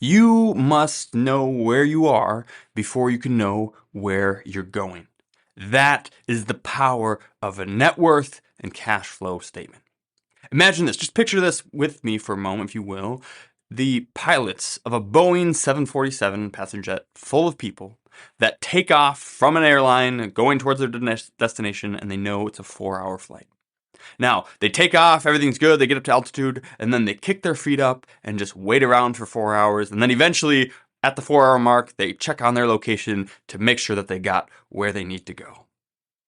You must know where you are before you can know where you're going. That is the power of a net worth and cash flow statement. Imagine this. Just picture this with me for a moment, if you will. The pilots of a Boeing 747 passenger jet full of people that take off from an airline going towards their destination, and they know it's a 4-hour flight. Now, they take off, everything's good, they get up to altitude, and then they kick their feet up and just wait around for 4 hours. And then eventually, at the 4-hour mark, they check on their location to make sure that they got where they need to go.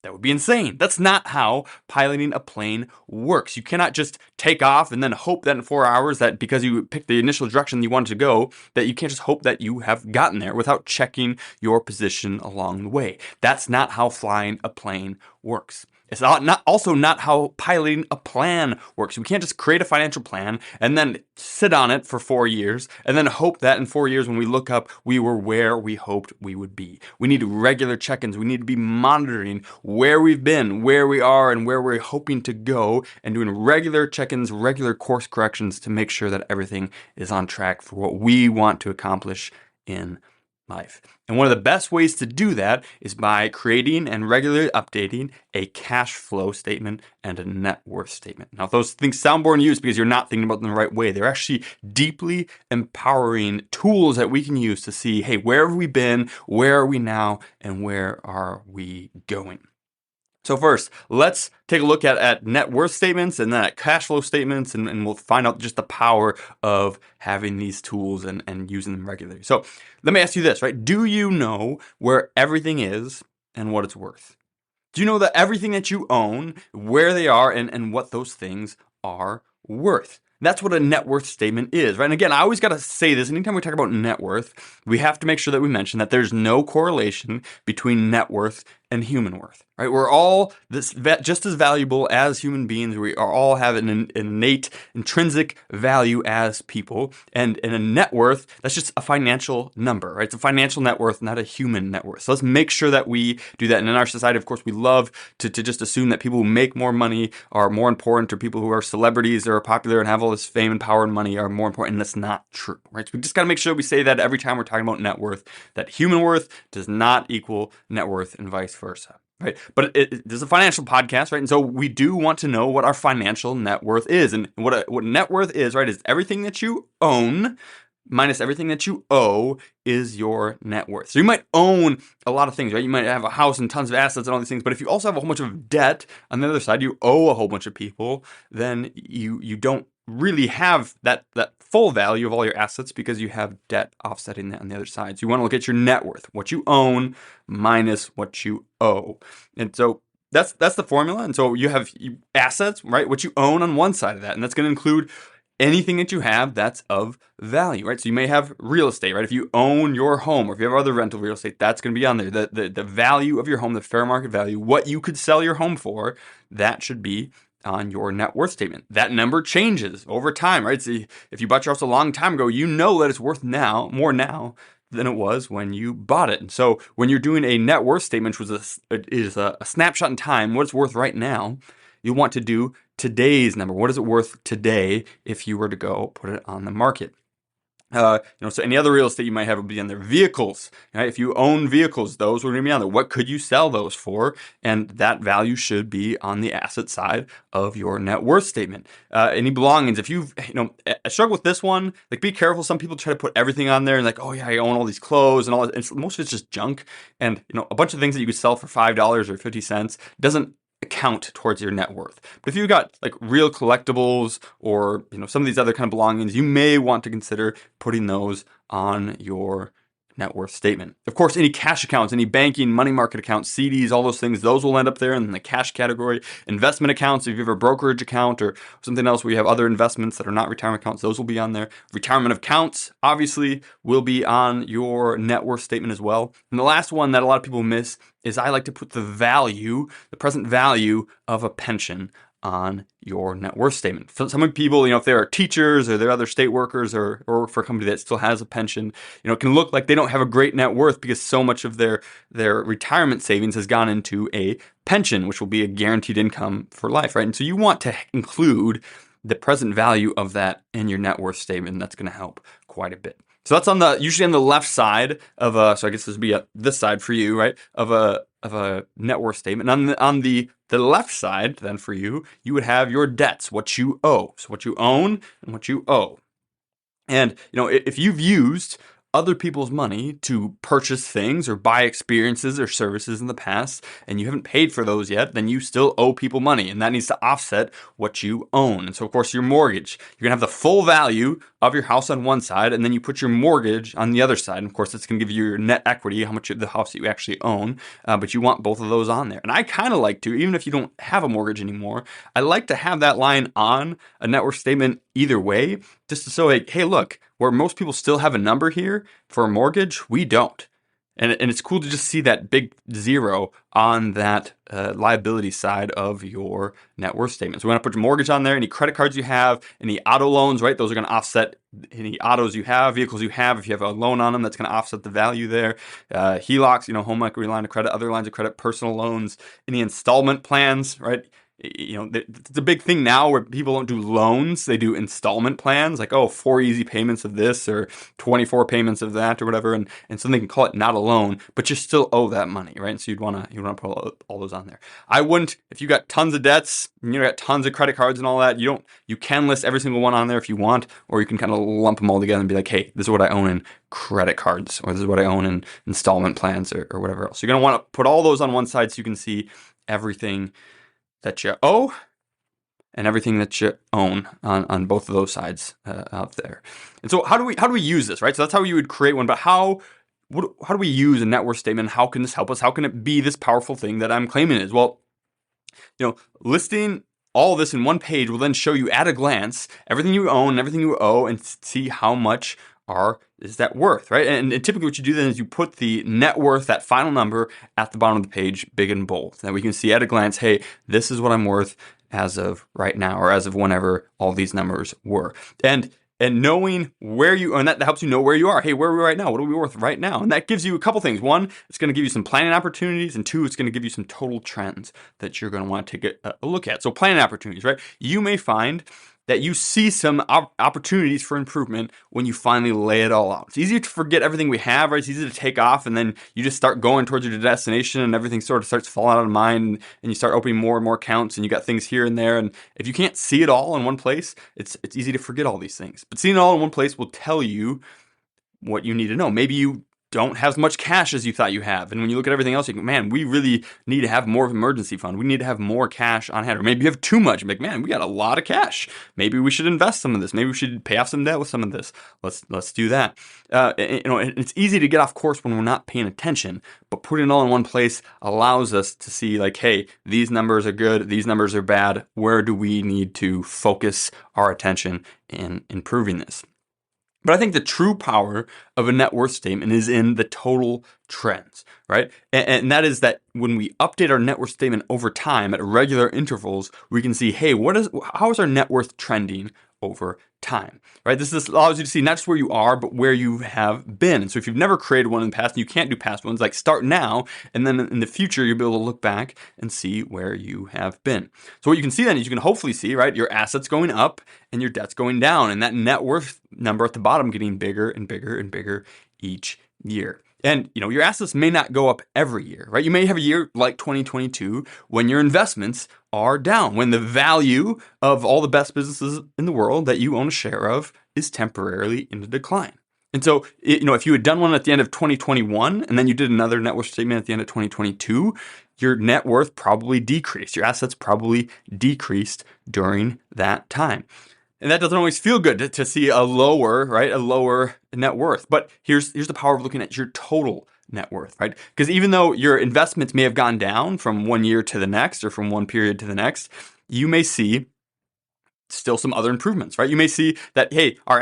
That would be insane. That's not how piloting a plane works. You cannot just take off and then hope that in 4 hours, that because you picked the initial direction you wanted to go, that you can't just hope that you have gotten there without checking your position along the way. That's not how flying a plane works. It's also not how piloting a plan works. We can't just create a financial plan and then sit on it for 4 years and then hope that in 4 years when we look up, we were where we hoped we would be. We need regular check-ins. We need to be monitoring where we've been, where we are, and where we're hoping to go, and doing regular check-ins, regular course corrections to make sure that everything is on track for what we want to accomplish in life. And one of the best ways to do that is by creating and regularly updating a cash flow statement and a net worth statement. Now, if those things sound boring to you, it's because you're not thinking about them the right way. They're actually deeply empowering tools that we can use to see, hey, where have we been? Where are we now? And where are we going? So first, let's take a look at net worth statements and then at cash flow statements, and we'll find out just the power of having these tools and using them regularly. So let me ask you this, right? Do you know where everything is and what it's worth? Do you know that everything that you own, where they are, and what those things are worth? That's what a net worth statement is, right? And again, I always got to say this. Anytime we talk about net worth, we have to make sure that we mention that there's no correlation between net worth and human worth, right? We're all just as valuable as human beings. We are all have an innate, intrinsic value as people. And in a net worth, that's just a financial number, right? It's a financial net worth, not a human net worth. So let's make sure that we do that. And in our society, of course, we love to just assume that people who make more money are more important, or people who are celebrities or are popular and have all this fame and power and money are more important. And that's not true, right? So we just got to make sure we say that every time we're talking about net worth, that human worth does not equal net worth and vice versa, right? But this is a financial podcast, right? And so we do want to know what our financial net worth is. And what net worth is, right, is everything that you own minus everything that you owe is your net worth. So you might own a lot of things, right? You might have a house and tons of assets and all these things, but if you also have a whole bunch of debt on the other side, you owe a whole bunch of people, then you don't really have that full value of all your assets because you have debt offsetting that on the other side. So you want to look at your net worth, what you own minus what you owe. And so that's the formula. And so you have assets, right? What you own on one side of that, and that's going to include anything that you have that's of value, right? So you may have real estate, right? If you own your home, or if you have other rental real estate, that's going to be on there. The value of your home, the fair market value, what you could sell your home for, that should be on your net worth statement. That number changes over time, right? So if you bought your house a long time ago, you know that it's worth more now than it was when you bought it. And so when you're doing a net worth statement, which is a snapshot in time, what it's worth right now, you want to do today's number. What is it worth today if you were to go put it on the market? So any other real estate you might have would be on their vehicles. Right? If you own vehicles, those would be on there. What could you sell those for? And that value should be on the asset side of your net worth statement. Any belongings, if you've, I struggle with this one, like be careful. Some people try to put everything on there and like, oh yeah, I own all these clothes and all that. Most of it's just junk. And, a bunch of things that you could sell for $5 or 50 cents doesn't account towards your net worth. But if you've got like real collectibles or some of these other kind of belongings, you may want to consider putting those on your net worth statement. Of course, any cash accounts, any banking, money market accounts, CDs, all those things, those will end up there in the cash category. Investment accounts, if you have a brokerage account or something else where you have other investments that are not retirement accounts, those will be on there. Retirement accounts, obviously, will be on your net worth statement as well. And the last one that a lot of people miss is I like to put the present value of a pension on your net worth statement. For some people, if they are teachers or they're other state workers or work for a company that still has a pension, it can look like they don't have a great net worth because so much of their retirement savings has gone into a pension, which will be a guaranteed income for life, right? And so you want to include the present value of that in your net worth statement. That's going to help quite a bit. So that's usually on the left side of so I guess this would be this side for you, right? Of a net worth statement. And on the left side, then for you, you would have your debts, what you owe. So what you own and what you owe. And, if you've used other people's money to purchase things or buy experiences or services in the past, and you haven't paid for those yet, then you still owe people money, and that needs to offset what you own. And so, of course, your mortgage, you're gonna have the full value of your house on one side, and then you put your mortgage on the other side. And of course, it's gonna give you your net equity, how much of the house that you actually own, but you want both of those on there. And I kind of like to, even if you don't have a mortgage anymore, I like to have that line on a net worth statement either way, just to show, like, hey, look, where most people still have a number here for a mortgage, we don't. And it's cool to just see that big zero on that liability side of your net worth statement. So we're going to put your mortgage on there, any credit cards you have, any auto loans, right? Those are going to offset any autos you have, vehicles you have. If you have a loan on them, that's going to offset the value there. HELOCs, home equity line of credit, other lines of credit, personal loans, any installment plans, right? It's a big thing now where people don't do loans, they do installment plans, like 4 easy payments of this or 24 payments of that or whatever, and so they can call it not a loan, but you still owe that money, right? So you'd want to put all those on there. I wouldn't, if you got tons of debts, and you got tons of credit cards and all that, you can list every single one on there if you want, or you can kind of lump them all together and be like, hey, this is what I own in credit cards, or this is what I own in installment plans or whatever else. You're going to want to put all those on one side so you can see everything that you owe and everything that you own on both of those sides out there. And so how do we use this, right? So that's how you would create one, but how do we use a net worth statement? How can this help us? How can it be this powerful thing that I'm claiming it is? Well, listing all this in one page will then show you at a glance everything you own and everything you owe and see how much is that worth, right? And typically what you do then is you put the net worth, that final number, at the bottom of the page, big and bold. That we can see at a glance, hey, this is what I'm worth as of right now, or as of whenever all these numbers were. And knowing where you are, and that helps you know where you are. Hey, where are we right now? What are we worth right now? And that gives you a couple things. One, it's going to give you some planning opportunities, and two, it's going to give you some total trends that you're going to want to take a look at. So planning opportunities, right? You may find that you see some opportunities for improvement when you finally lay it all out. It's easy to forget everything we have, right? It's easy to take off and then you just start going towards your destination and everything sort of starts falling out of mind and you start opening more and more accounts and you got things here and there. And if you can't see it all in one place, it's easy to forget all these things. But seeing it all in one place will tell you what you need to know. Maybe you don't have as much cash as you thought you have. And when you look at everything else, you think, man, we really need to have more of an emergency fund. We need to have more cash on hand. Or maybe you have too much. Like, man, we got a lot of cash. Maybe we should invest some of this. Maybe we should pay off some debt with some of this. Let's do that. It's easy to get off course when we're not paying attention, but putting it all in one place allows us to see, like, hey, these numbers are good. These numbers are bad. Where do we need to focus our attention in improving this? But I think the true power of a net worth statement is in the total trends, right? And that is that when we update our net worth statement over time at regular intervals, we can see, hey, how is our net worth trending over time, right? This allows you to see not just where you are, but where you have been. And so if you've never created one in the past and you can't do past ones, like start now, and then in the future, you'll be able to look back and see where you have been. So what you can see then is you can hopefully see, right, your assets going up and your debts going down, and that net worth number at the bottom getting bigger and bigger and bigger each year. And, your assets may not go up every year, right? You may have a year like 2022 when your investments are down, when the value of all the best businesses in the world that you own a share of is temporarily in decline. And so, if you had done one at the end of 2021 and then you did another net worth statement at the end of 2022, your net worth probably decreased. Your assets probably decreased during that time. And that doesn't always feel good to see a lower net worth. But here's the power of looking at your total net worth, right? Because even though your investments may have gone down from one year to the next or from one period to the next, you may see still some other improvements, right? You may see that, hey, our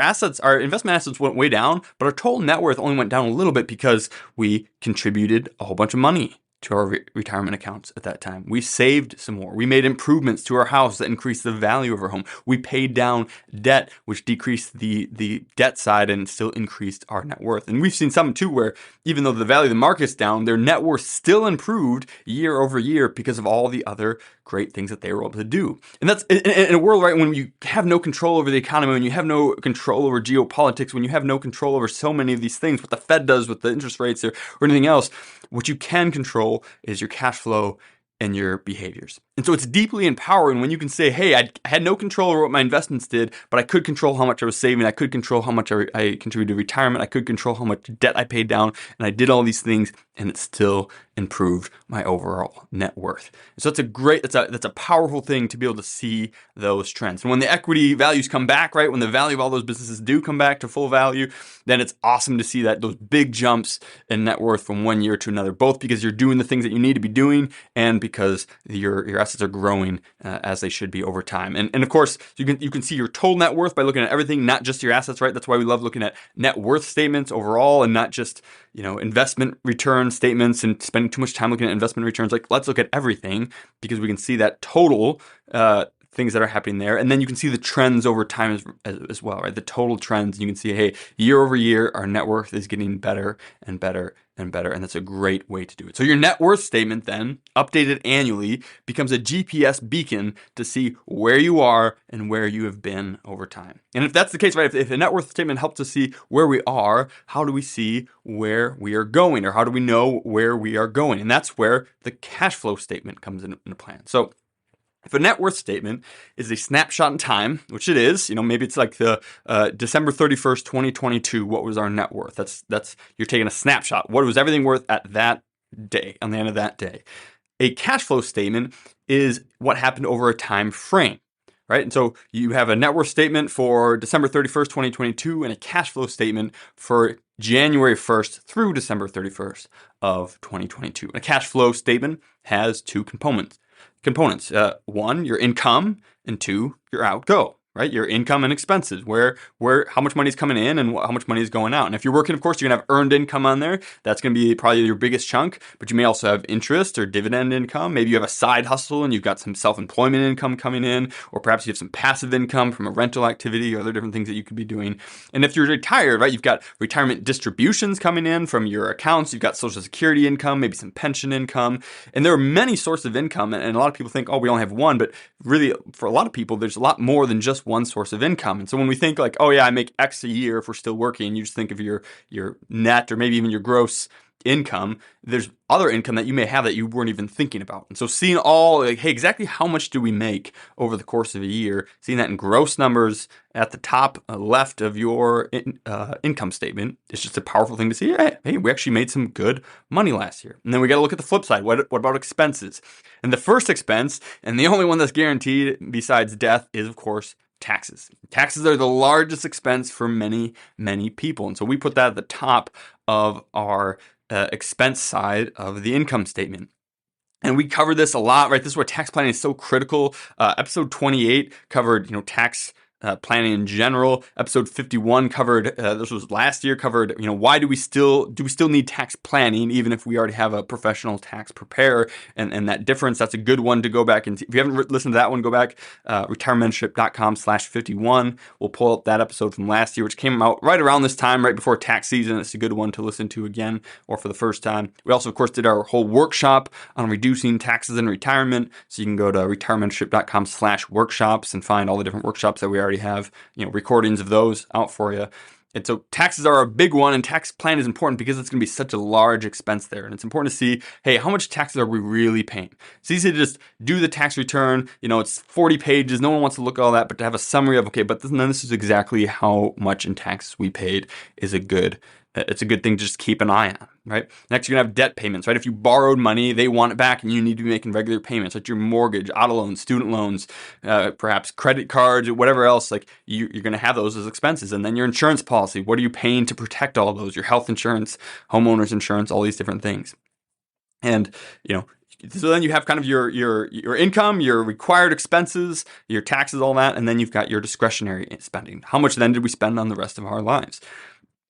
investment assets went way down, but our total net worth only went down a little bit because we contributed a whole bunch of money to our retirement accounts at that time. We saved some more. We made improvements to our house that increased the value of our home. We paid down debt, which decreased the debt side and still increased our net worth. And we've seen some too where even though the value of the market's down, their net worth still improved year over year because of all the other great things that they were able to do. And that's in a world, right, when you have no control over the economy, when you have no control over geopolitics, when you have no control over so many of these things, what the Fed does with the interest rates or anything else, what you can control is your cash flow and your behaviors. And so it's deeply empowering when you can say, hey, I had no control over what my investments did, but I could control how much I was saving. I could control how much I contributed to retirement. I could control how much debt I paid down. And I did all these things and it still improved my overall net worth. So that's a powerful thing to be able to see those trends. And when the equity values come back, right, when the value of all those businesses do come back to full value, then it's awesome to see that those big jumps in net worth from one year to another, both because you're doing the things that you need to be doing and because your assets are growing as they should be over time. And of course, you can see your total net worth by looking at everything, not just your assets, right? That's why we love looking at net worth statements overall and not just, investment return statements and spending too much time looking at investment returns. Like, let's look at everything because we can see that total things that are happening there. And then you can see the trends over time as well, right? The total trends. You can see, hey, year over year, our net worth is getting better and better and better. And that's a great way to do it. So your net worth statement then, updated annually, becomes a GPS beacon to see where you are and where you have been over time. And if that's the case, right, if a net worth statement helps us see where we are, how do we see where we are going, or how do we know where we are going? And that's where the cash flow statement comes into plan. So if a net worth statement is a snapshot in time, which it is, maybe it's like the December 31st, 2022, what was our net worth? That's you're taking a snapshot. What was everything worth at that day, on the end of that day? A cash flow statement is what happened over a time frame, right? And so you have a net worth statement for December 31st, 2022, and a cash flow statement for January 1st through December 31st of 2022. A cash flow statement has two components. One, your income, and two, your outgo, right? Your income and expenses, where how much money is coming in and how much money is going out. And if you're working, of course, you're gonna have earned income on there. That's gonna be probably your biggest chunk, but you may also have interest or dividend income. Maybe you have a side hustle and you've got some self-employment income coming in, or perhaps you have some passive income from a rental activity or other different things that you could be doing. And if you're retired, right, you've got retirement distributions coming in from your accounts. You've got Social Security income, maybe some pension income. And there are many sources of income. And a lot of people think, oh, we only have one, but really for a lot of people, there's a lot more than just one source of income. And so when we think like, oh yeah, I make X a year if we're still working, you just think of your net or maybe even your gross income. There's other income that you may have that you weren't even thinking about. And so seeing hey, exactly how much do we make over the course of a year, seeing that in gross numbers at the top left of your income statement, it's just a powerful thing to see. Hey, we actually made some good money last year. And then we got to look at the flip side. What about expenses? And the first expense, and the only one that's guaranteed besides death, is of course taxes. Taxes are the largest expense for many, many people. And so we put that at the top of our expense side of the income statement. And we covered this a lot, right? This is where tax planning is so critical. Episode 28 covered, tax planning in general. Episode 51 covered, this was last year, covered, why do we still need tax planning even if we already have a professional tax preparer, and that difference. That's a good one to go back and see. If you haven't listened to that one, go back, retirementship.com/51. We'll pull up that episode from last year, which came out right around this time, right before tax season. It's a good one to listen to again or for the first time. We also, of course, did our whole workshop on reducing taxes in retirement. So you can go to retirementship.com/workshops and find all the different workshops that we already have, recordings of those out for you. And so taxes are a big one, and tax plan is important because it's going to be such a large expense there. And it's important to see, hey, how much taxes are we really paying? It's easy to just do the tax return. It's 40 pages. No one wants to look at all that, but to have a summary of, okay, but this is exactly how much in taxes we paid is it's a good thing to just keep an eye on, right? Next, you're gonna have debt payments, right? If you borrowed money, they want it back and you need to be making regular payments, like your mortgage, auto loans, student loans, perhaps credit cards, or whatever else. Like you're gonna have those as expenses. And then your insurance policy, what are you paying to protect all those? Your health insurance, homeowners insurance, all these different things. And, so then you have kind of your income, your required expenses, your taxes, all that, and then you've got your discretionary spending. How much then did we spend on the rest of our lives?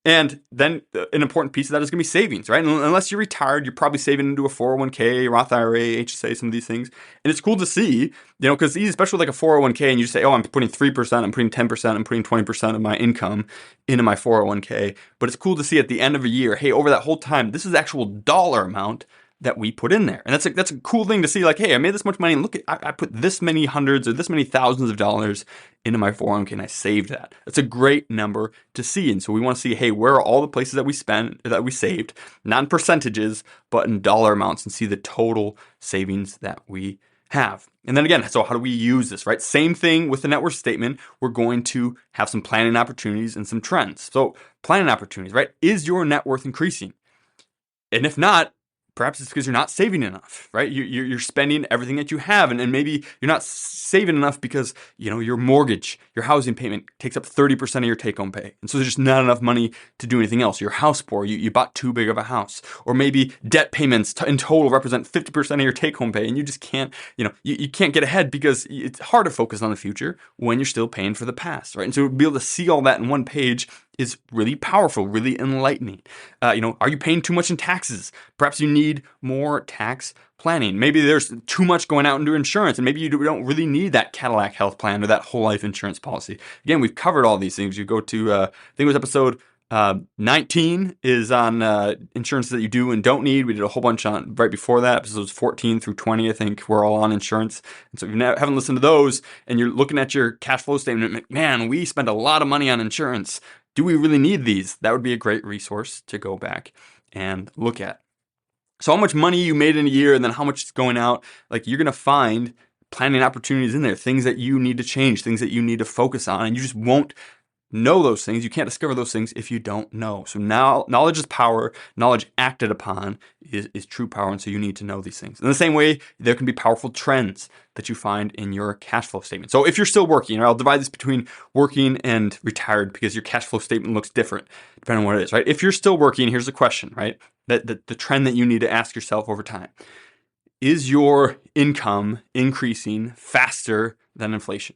And then an important piece of that is going to be savings, right? And unless you're retired, you're probably saving into a 401k, Roth IRA, HSA, some of these things. And it's cool to see, because especially like a 401k, and you say, oh, I'm putting 3%, I'm putting 10%, I'm putting 20% of my income into my 401k. But it's cool to see at the end of a year, hey, over that whole time, this is the actual dollar amount that we put in there. And that's a cool thing to see, like, hey, I made this much money, and look, I put this many hundreds or this many thousands of dollars into my 401k, and I saved that. That's a great number to see. And so we want to see, hey, where are all the places that we saved, not in percentages, but in dollar amounts, and see the total savings that we have. And then again, so how do we use this, right? Same thing with the net worth statement. We're going to have some planning opportunities and some trends. So planning opportunities, right? Is your net worth increasing? And if not, perhaps it's because you're not saving enough, right? You're spending everything that you have, and maybe you're not saving enough because your mortgage, your housing payment takes up 30% of your take-home pay, and so there's just not enough money to do anything else. You're house poor. You bought too big of a house, or maybe debt payments in total represent 50% of your take-home pay, and you just can't, you can't get ahead because it's hard to focus on the future when you're still paying for the past, right? And so to be able to see all that in one page is really powerful, really enlightening. Are you paying too much in taxes? Perhaps you need more tax planning. Maybe there's too much going out into insurance, and maybe you don't really need that Cadillac health plan or that whole life insurance policy. Again, we've covered all these things. You go to, I think it was episode 19 is on insurance that you do and don't need. We did a whole bunch on right before that, episodes 14 through 20. I think we're all on insurance. And so if you haven't listened to those and you're looking at your cash flow statement, man, we spend a lot of money on insurance. Do we really need these? That would be a great resource to go back and look at. So how much money you made in a year and then how much is going out, like you're going to find planning opportunities in there, things that you need to change, things that you need to focus on, and you just won't know those things. You can't discover those things if you don't know. So now knowledge is power. Knowledge acted upon is true power. And so you need to know these things. In the same way, there can be powerful trends that you find in your cash flow statement. So if you're still working, or I'll divide this between working and retired because your cash flow statement looks different depending on what it is, right? If you're still working, here's the question, right? The trend that you need to ask yourself over time. Is your income increasing faster than inflation?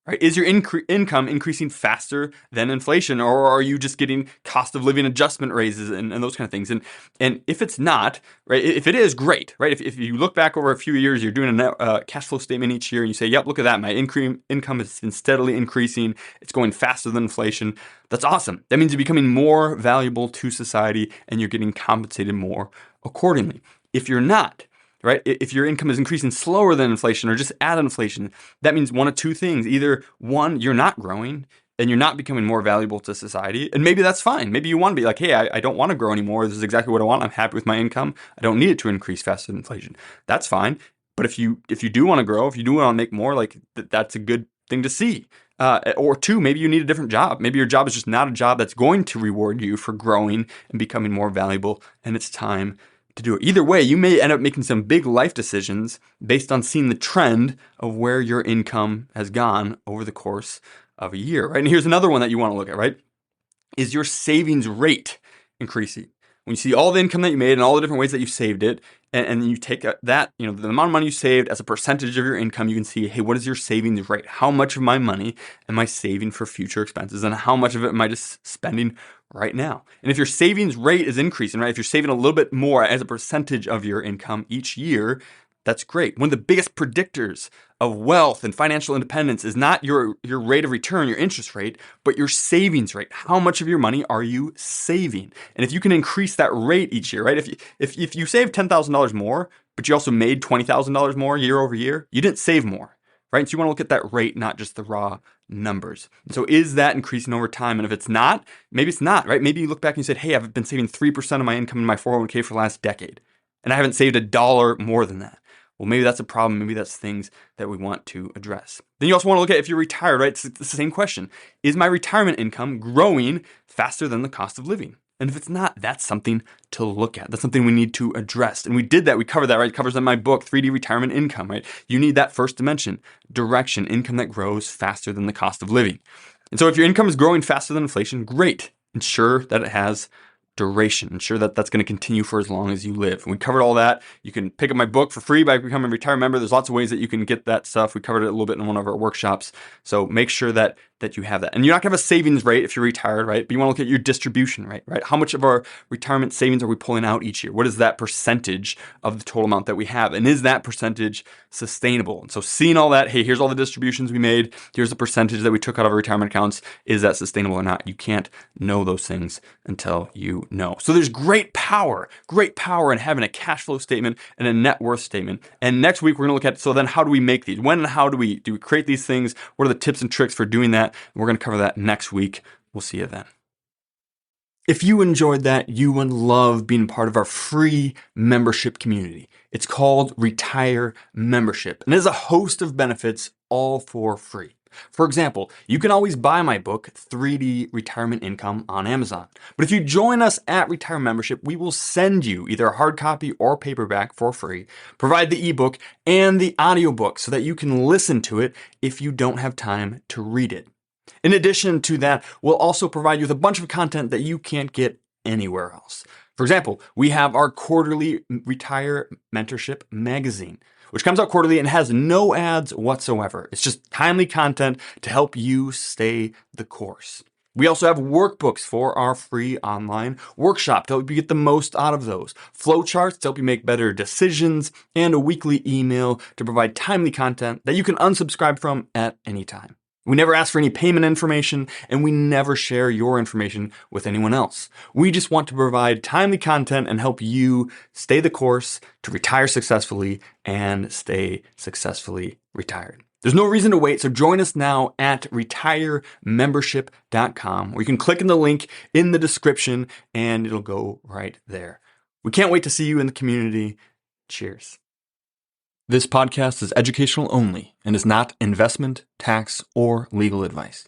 Right? Is your income increasing faster than inflation, or are you just getting cost of living adjustment raises and those kind of things? And if it's not, right? If it is, great, right? If you look back over a few years, you're doing a cash flow statement each year, and you say, "Yep, look at that, my income has been steadily increasing. It's going faster than inflation." That's awesome. That means you're becoming more valuable to society, and you're getting compensated more accordingly. If you're not, right? If your income is increasing slower than inflation or just at inflation, that means one of two things. Either one, you're not growing and you're not becoming more valuable to society. And maybe that's fine. Maybe you want to be like, hey, I don't want to grow anymore. This is exactly what I want. I'm happy with my income. I don't need it to increase faster than inflation. That's fine. But if you do want to grow, if you do want to make more, like that's a good thing to see. Or two, maybe you need a different job. Maybe your job is just not a job that's going to reward you for growing and becoming more valuable. And it's time to do it. Either way, you may end up making some big life decisions based on seeing the trend of where your income has gone over the course of a year, right? And here's another one that you want to look at, right? Is your savings rate increasing? When you see all the income that you made and all the different ways that you saved it, and you take that, the amount of money you saved as a percentage of your income, you can see, hey, what is your savings rate? How much of my money am I saving for future expenses? And how much of it am I just spending right now? And if your savings rate is increasing, right? If you're saving a little bit more as a percentage of your income each year, that's great. One of the biggest predictors of wealth and financial independence is not your rate of return, your interest rate, but your savings rate. How much of your money are you saving? And if you can increase that rate each year, right? If you save $10,000 more, but you also made $20,000 more year over year, you didn't save more, right? So you want to look at that rate, not just the raw numbers. So is that increasing over time? And if it's not, maybe it's not, right? Maybe you look back and you said, hey, I've been saving 3% of my income in my 401k for the last decade, and I haven't saved $1 more than that. Well, maybe that's a problem. Maybe that's things that we want to address. Then you also want to look at if you're retired, right? It's the same question. Is my retirement income growing faster than the cost of living? And if it's not, that's something to look at. That's something we need to address. And we did that. We covered that, right? It covers in my book, 3D Retirement Income, right? You need that first dimension, direction, income that grows faster than the cost of living. And so if your income is growing faster than inflation, great. Ensure that it has duration. Ensure that that's going to continue for as long as you live. And we covered all that. You can pick up my book for free by becoming a retirement member. There's lots of ways that you can get that stuff. We covered it a little bit in one of our workshops. So make sure that that you have that. And you're not going to have a savings rate if you're retired, right? But you want to look at your distribution rate, right? How much of our retirement savings are we pulling out each year? What is that percentage of the total amount that we have? And is that percentage sustainable? And so seeing all that, hey, here's all the distributions we made. Here's the percentage that we took out of our retirement accounts. Is that sustainable or not? You can't know those things until you know. So there's great power in having a cash flow statement and a net worth statement. And next week, we're going to look at, so then how do we make these? When and how do we create these things? What are the tips and tricks for doing that? We're going to cover that next week. We'll see you then. If you enjoyed that, you would love being part of our free membership community. It's called Retire Membership, and it has a host of benefits all for free. For example, you can always buy my book, 3D Retirement Income, on Amazon. But if you join us at Retire Membership, we will send you either a hard copy or paperback for free, provide the ebook and the audiobook so that you can listen to it if you don't have time to read it. In addition to that, we'll also provide you with a bunch of content that you can't get anywhere else. For example, we have our quarterly Retire Mentorship magazine, which comes out quarterly and has no ads whatsoever. It's just timely content to help you stay the course. We also have workbooks for our free online workshop to help you get the most out of those, flowcharts to help you make better decisions, and a weekly email to provide timely content that you can unsubscribe from at any time. We never ask for any payment information, and we never share your information with anyone else. We just want to provide timely content and help you stay the course to retire successfully and stay successfully retired. There's no reason to wait, so join us now at retiremembership.com, where you can click in the link in the description and it'll go right there. We can't wait to see you in the community. Cheers. This podcast is educational only and is not investment, tax, or legal advice.